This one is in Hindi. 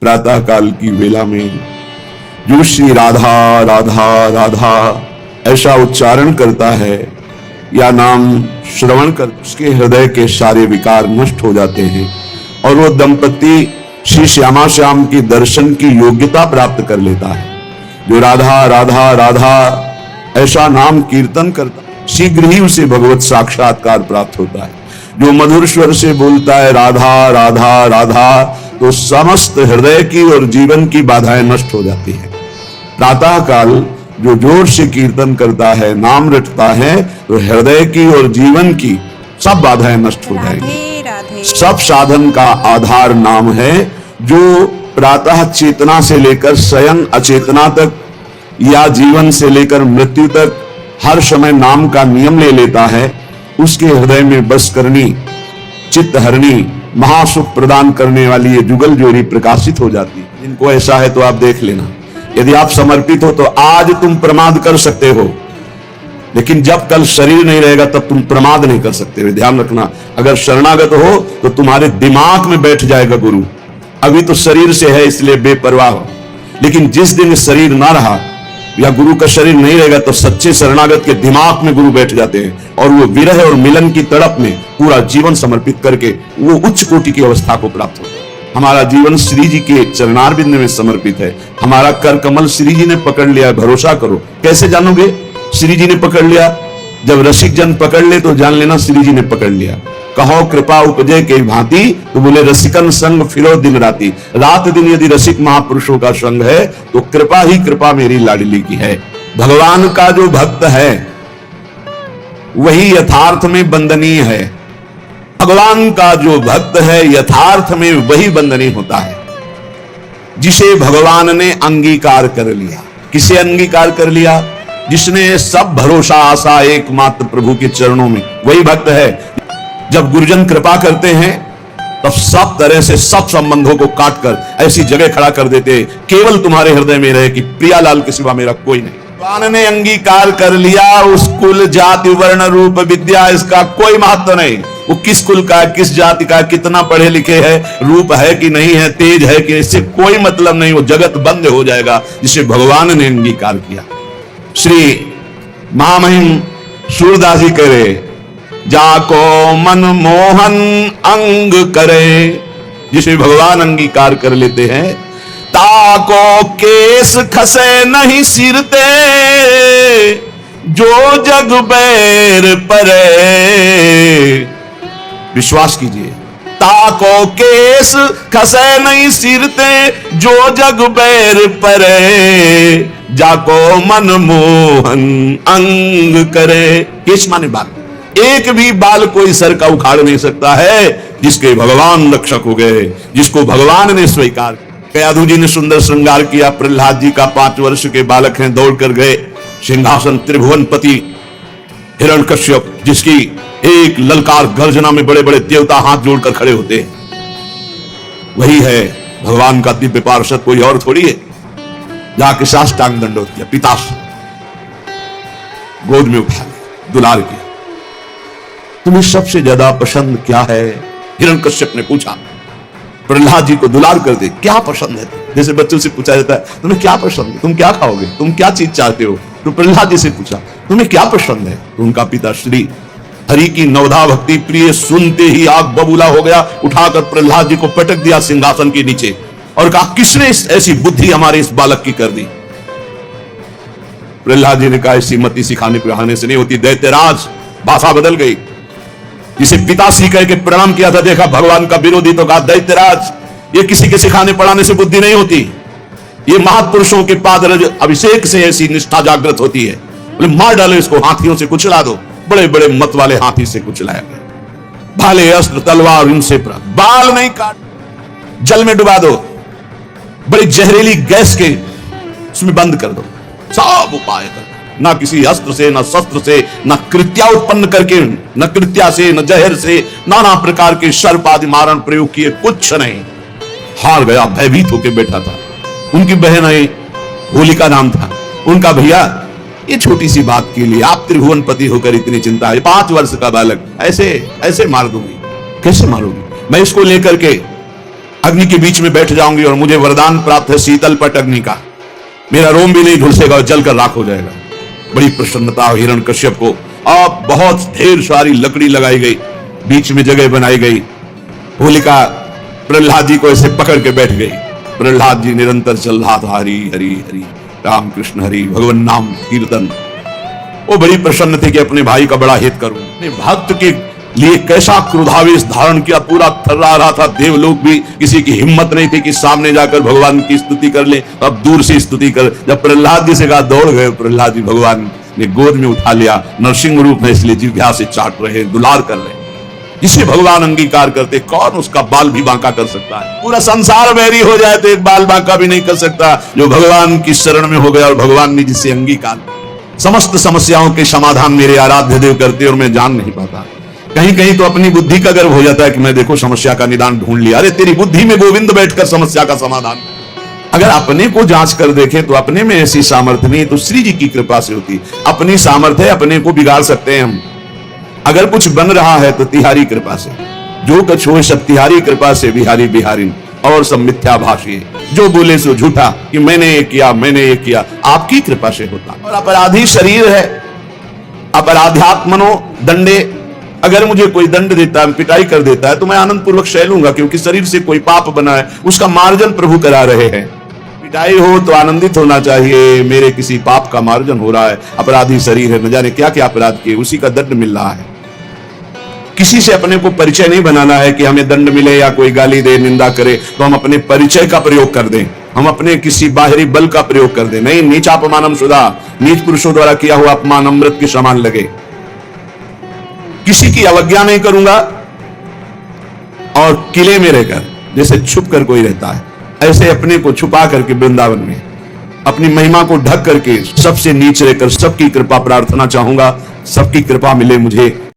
प्रातः काल की वेला में जो श्री राधा राधा राधा ऐसा उच्चारण करता है या नाम श्रवण कर, उसके हृदय के सारे विकार नष्ट हो जाते हैं और वो दंपति श्री श्यामा श्याम की दर्शन की योग्यता प्राप्त कर लेता है। जो राधा राधा राधा ऐसा नाम कीर्तन करता शीघ्र ही उसे भगवत साक्षात्कार प्राप्त होता है। जो मधुर स्वर से बोलता है राधा राधा राधा, तो समस्त हृदय की और जीवन की बाधाएं नष्ट हो जाती हैं। प्रातः काल जो जोर से कीर्तन करता है, नाम रटता है, तो हृदय की और जीवन की सब बाधाएं नष्ट हो जाएंगी। सब साधन का आधार नाम है। जो प्रातः चेतना से लेकर स्वयं अचेतना तक या जीवन से लेकर मृत्यु तक हर समय नाम का नियम ले लेता है, उसके हृदय में बस करनी, चित्त हरणी, महासुख प्रदान करने वाली ये जुगल जोड़ी प्रकाशित हो जाती है। जिनको ऐसा है तो आप देख लेना। यदि आप समर्पित हो तो आज तुम प्रमाद कर सकते हो, लेकिन जब कल शरीर नहीं रहेगा तब तुम प्रमाद नहीं कर सकते हो। ध्यान रखना, अगर शरणागत हो तो तुम्हारे दिमाग में बैठ जाएगा गुरु। अभी तो शरीर से है इसलिए बेपरवाह हो, लेकिन जिस दिन शरीर ना रहा या गुरु का शरीर नहीं रहेगा तो सच्चे शरणागत के दिमाग में गुरु बैठ जाते हैं और वो विरह और मिलन की तड़प में पूरा जीवन समर्पित करके वो उच्च कोटि की अवस्था को प्राप्त होता है। हमारा जीवन श्री जी के चरणारविंद में समर्पित है। हमारा कर कमल श्री जी ने पकड़ लिया, भरोसा करो। कैसे जानोगे श्री जी ने पकड़ लिया? जब रसिक जन पकड़ ले तो जान लेना श्री जी ने पकड़ लिया। कहो कृपा उपजे के भांति, तो बोले रसिकन संग फिरो दिन राती। रात दिन यदि रसिक महापुरुषों का संग है तो कृपा ही कृपा मेरी लाडली की है। भगवान का जो भक्त है वही यथार्थ में वंदनीय है। भगवान का जो भक्त है यथार्थ में वही वंदनीय होता है, जिसे भगवान ने अंगीकार कर लिया। किसे अंगीकार कर लिया? जिसने सब भरोसा आशा एकमात्र प्रभु के चरणों में, वही भक्त है। जब गुरुजन कृपा करते हैं तब सब तरह से सब संबंधों को काटकर ऐसी जगह खड़ा कर देते हैं, केवल तुम्हारे हृदय में रहे कि प्रियालाल के सिवा मेरा कोई नहीं। भगवान ने अंगीकार कर लिया। उस कुल जाति वर्ण रूप विद्या इसका कोई महत्व नहीं। वो किस कुल का, किस जाति का, कितना पढ़े लिखे है, रूप है कि नहीं है, तेज है कि, इससे कोई मतलब नहीं। वो जगत बंद हो जाएगा जिसे भगवान ने अंगीकार किया। श्री महामहिम सूरदास जी कह रहे, जाको मन मोहन अंग करे, जिसे भगवान अंगीकार कर लेते हैं। ताको केस खसे नहीं सिरते, जो जग बैर परे। विश्वास कीजिए, ताको केस खसे नहीं सिरते, जो जग बैर परे। जाको मन मोहन अंग करे। केस माने बाल। एक भी बाल कोई सर का उखाड़ नहीं सकता है जिसके भगवान रक्षक हो गए, जिसको भगवान ने स्वीकार किया। कयाधु जी ने सुंदर श्रृंगार किया। प्रहलाद जी का 5 वर्ष के बालक हैं, दौड़ कर गए सिंहासन त्रिभुवनपति हिरण्यकश्यप, जिसकी एक ललकार गर्जना में बड़े बड़े देवता हाथ जोड़कर खड़े होते हैं। वही है भगवान का दिव्य पार्षद, कोई और थोड़ी है। जाके साष्टांग दंडोत किया, पिता गोद में उठा लिया, दुलार किया। तुम्हें सबसे ज्यादा पसंद क्या है? हिरण्यकश्यप ने पूछा। प्रहलाद जी को दुलार कर दे, क्या पसंद है? जैसे बच्चों से पूछा जाता है तुम्हें क्या पसंद है, तुम क्या खाओगे, तुम क्या चीज चाहते हो, तो प्रहलाद जी से पूछा तुम्हें क्या पसंद है। तो उनका पिता श्री हरि की नवधा भक्ति प्रिय सुनते ही आग बबूला हो गया। उठाकर प्रहलाद जी को पटक दिया सिंहासन के नीचे और कहा किसने ऐसी बुद्धि हमारे इस बालक की कर दी? प्रहलाद जी ने कहा ऐसी मति सिखाने पढ़ाने से नहीं होती। दैत्यराज, भाषा बदल गई। जिसे पिताश्री कह के प्रणाम किया था, देखा भगवान का विरोधी, तो कहा दैत्यराज, ये किसी के सिखाने पढ़ाने से बुद्धि नहीं होती, ये महापुरुषों के पादरज अभिषेक से ऐसी निष्ठा जागृत होती है। बोले मार डालो इसको, हाथियों से कुचला दो। बड़े बड़े मत वाले हाथी से कुचलाया गया। भाले अस्त्र तलवार इनसे बाल नहीं काट, जल में डुबा दो, बड़ी जहरीली गैस के उसमें बंद कर दो। सब उपाय कर, ना किसी अस्त्र से, ना शस्त्र से, ना कृत्या उत्पन्न करके, न कृत्या से, न जहर से, नाना प्रकार के सर्प आदि मारण प्रयोग किए, कुछ नहीं। हार गया, भयभीत होकर बैठा था। उनकी बहन है, होलिका नाम था उनका। भैया ये छोटी सी बात के लिए आप त्रिभुवनपति होकर इतनी चिंता है? 5 वर्ष का बालक ऐसे ऐसे मार दूंगी। कैसे मारोगी? मैं इसको लेकर के अग्नि के बीच में बैठ जाऊंगी और मुझे वरदान प्राप्त है शीतल पट अग्नि का, मेरा रोम भी नहीं झुलसेगा और जलकर राख हो जाएगा। बड़ी प्रसन्नता हिरण्यकश्यप को। अब बहुत ढेर सारी लकड़ी लगाई गई, बीच में जगह बनाई गई। होलिका प्रहलाद जी को ऐसे पकड़ के बैठ गई। प्रहलाद जी निरंतर चल रहा था, हरि हरि हरि राम कृष्ण हरि, भगवान नाम कीर्तन। वो बड़ी प्रसन्न थे कि अपने भाई का बड़ा हित करूं। अपने भक्त के लिए कैसा क्रोधावेश धारण किया, पूरा थर्रा रहा था। देवलोक भी किसी की हिम्मत नहीं थी कि सामने जाकर भगवान की स्तुति कर ले, अब दूर से स्तुति कर। जब प्रहलाद जी से कहा, दौड़ गए प्रहलाद जी, भगवान ने गोद में उठा लिया। नरसिंह रूप में, इसलिए जिह्वा से चाट रहे, दुलार कर रहे। जिसे भगवान अंगीकार करते, कौन उसका बाल भी बांका कर सकता है? पूरा संसार बैरी हो जाए तो एक बाल बांका भी नहीं कर सकता। जो भगवान की शरण में हो गया और भगवान ने जिसे अंगीकार, समस्त समस्याओं के समाधान मेरे आराध्य देव करते और मैं जान नहीं पाता। कहीं कहीं तो अपनी बुद्धि का गर्व हो जाता है कि मैं देखो समस्या का निदान ढूंढ लिया। अरे तेरी बुद्धि में गोविंद बैठकर समस्या का समाधान। अगर अपने को जांच कर देखें तो अपने में ऐसी सामर्थ्य नहीं तो श्री जी की कृपा से होती। अपनी सामर्थ्य है, अपने को बिगाड़ सकते हैं हम। अगर कुछ बन रहा है तो तिहारी कृपा से, जो कुछ हो सब तिहारी कृपा से, बिहारी बिहारी और सब मिथ्याभाषी, जो बोले सो झूठा कि मैंने ये किया मैंने ये किया, आपकी कृपा से होता। और अपराधी शरीर है, अपराध्यात्मनो दंडे, अगर मुझे कोई दंड देता है, पिटाई कर देता है तो मैं आनंद पूर्वक सह लूंगा, क्योंकि शरीर से कोई पाप बना है, उसका मार्जन प्रभु करा रहे हैं। पिटाई हो तो आनंदित होना चाहिए, मेरे किसी पाप का मार्जन हो रहा है। अपराधी शरीर है, न जाने क्या क्या अपराध किए, उसी का दंड मिल रहा है। किसी से अपने को परिचय नहीं बनाना है कि हमें दंड मिले या कोई गाली दे, निंदा करे तो हम अपने परिचय का प्रयोग कर दें, हम अपने किसी बाहरी बल का प्रयोग कर दें। नहीं, नीच अपमानम सुधा, नीच पुरुषों द्वारा किया हुआ अपमान अमृत के समान लगे। किसी की अवज्ञा नहीं करूंगा और किले में रहकर जैसे छुप कर कोई रहता है, ऐसे अपने को छुपा करके वृंदावन में अपनी महिमा को ढक करके सबसे नीचे रहकर सबकी कृपा प्रार्थना चाहूंगा। सबकी कृपा मिले मुझे।